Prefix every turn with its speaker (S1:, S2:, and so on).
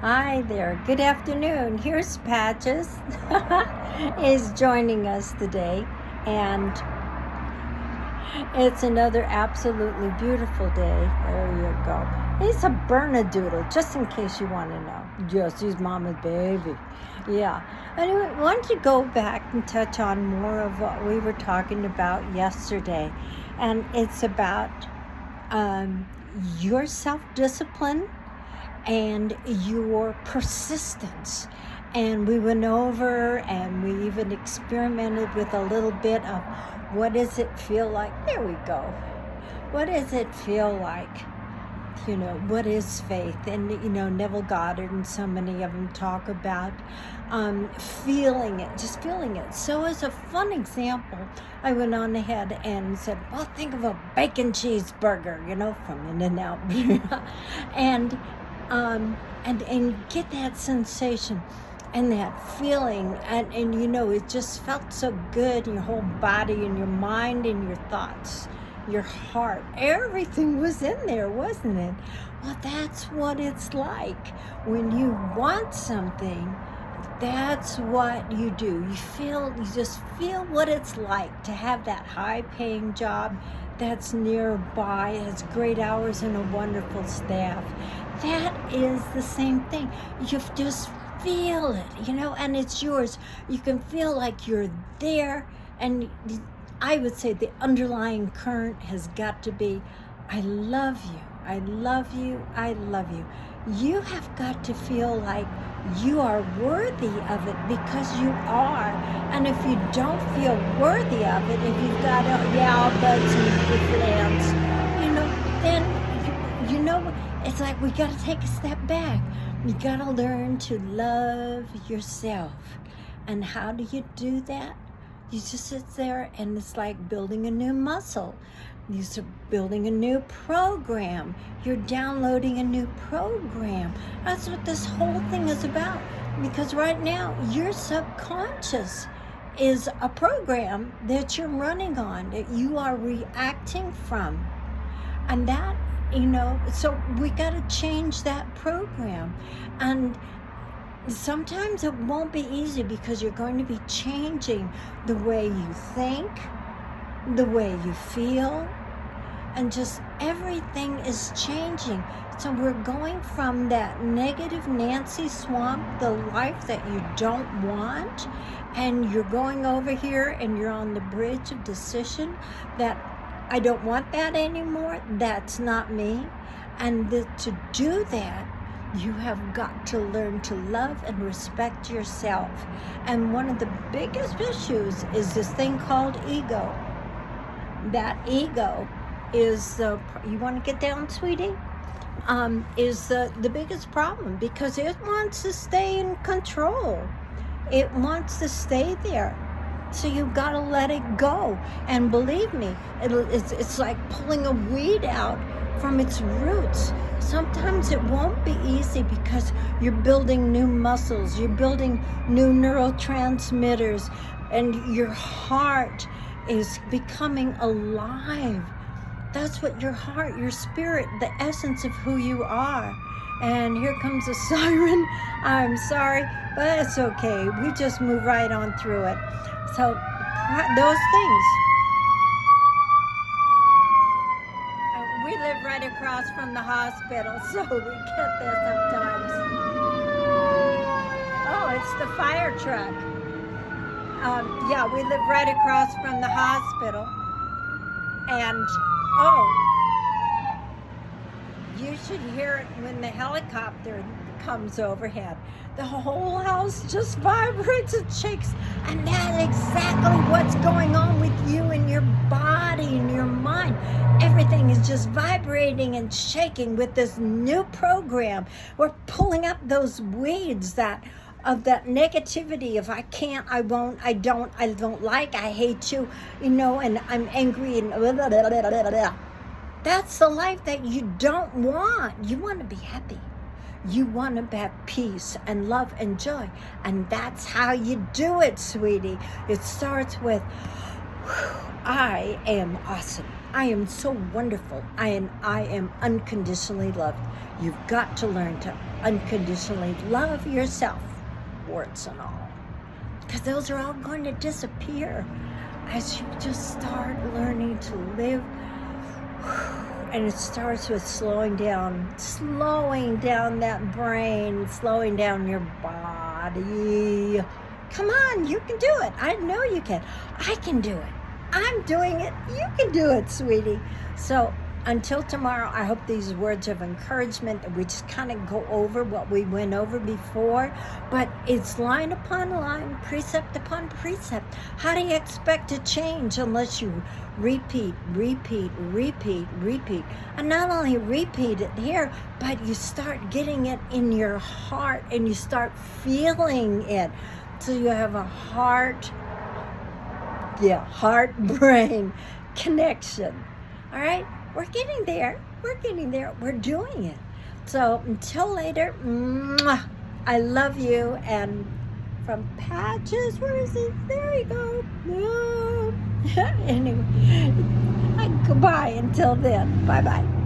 S1: Hi there. Good afternoon. Here's Patches is joining us today, and it's another absolutely beautiful day. There you go. He's a Bernedoodle, just in case you want to know. Yes, he's Mama's baby. Yeah. Anyway, I wanted to go back and touch on more of what we were talking about yesterday, and it's about your self-discipline and your persistence. And we went over and we even experimented with a little bit of what does it feel like? There we go. What does it feel like? What is faith? And, Neville Goddard and so many of them talk about feeling it, just feeling it. So as a fun example, I went on ahead and said, well, think of a bacon cheeseburger, from In-N-Out. and get that sensation and that feeling, and it just felt so good in your whole body and your mind and your thoughts, your heart, everything was in there, wasn't it? Well, that's what it's like when you want something. That's what you do. You just feel what it's like to have that high-paying job that's nearby, has great hours and a wonderful staff. That is the same thing. You just feel it, and it's yours. You can feel like you're there, and I would say the underlying current has got to be, I love you, I love you, I love you. You have got to feel like you are worthy of it, because you are. And if you don't feel worthy of it, if you've got buts and if ands, then it's like we got to take a step back. You got to learn to love yourself. And how do you do that? You just sit there, and it's like building a new muscle. You're building a new program. You're downloading a new program. That's what this whole thing is about. Because right now, your subconscious is a program that you're running on, that you are reacting from. And that, so we got to change that program. And sometimes it won't be easy, because you're going to be changing the way you think, the way you feel, and just everything is changing. So we're going from that negative Nancy swamp, the life that you don't want, and you're going over here and you're on the bridge of decision that I don't want that anymore. That's not me. And to do that, you have got to learn to love and respect yourself. And one of the biggest issues is this thing called ego. That ego is you want to get down, sweetie? Is the biggest problem, because it wants to stay in control. It wants to stay there. So you've got to let it go. And believe me, it's like pulling a weed out from its roots. Sometimes it won't be easy, because you're building new muscles, you're building new neurotransmitters, and your heart is becoming alive. That's what your heart, your spirit, the essence of who you are. And here comes a siren. I'm sorry, but it's okay. We just move right on through it. So those things. We live right across from the hospital, so we get this sometimes. Oh, it's the fire truck. We live right across from the hospital. And, you should hear it when the helicopter comes overhead. The whole house just vibrates and shakes. And that's exactly what's going on with you and your body and your mind. Everything is just vibrating and shaking with this new program. We're pulling up those weeds of that negativity of I can't, I won't, I don't like, I hate you, and I'm angry and blah, blah, blah, blah, blah, blah. That's the life that you don't want. You want to be happy. You want to have peace and love and joy. And that's how you do it, sweetie. It starts with, I am awesome. I am so wonderful. I am unconditionally loved. You've got to learn to unconditionally love yourself, warts and all. Because those are all going to disappear as you just start learning to live. And it starts with slowing down that brain, slowing down your body. Come on, you can do it. I know you can. I can do it. I'm doing it. You can do it, sweetie. So until tomorrow, I hope these words of encouragement, that we just kind of go over what we went over before, but it's line upon line, precept upon precept. How do you expect to change unless you repeat? And not only repeat it here, but you start getting it in your heart and you start feeling it. So you have a heart-brain connection. All right? We're getting there. We're doing it. So until later, I love you. And from Patches, where is he? There you go. No. Anyway, goodbye until then. Bye-bye.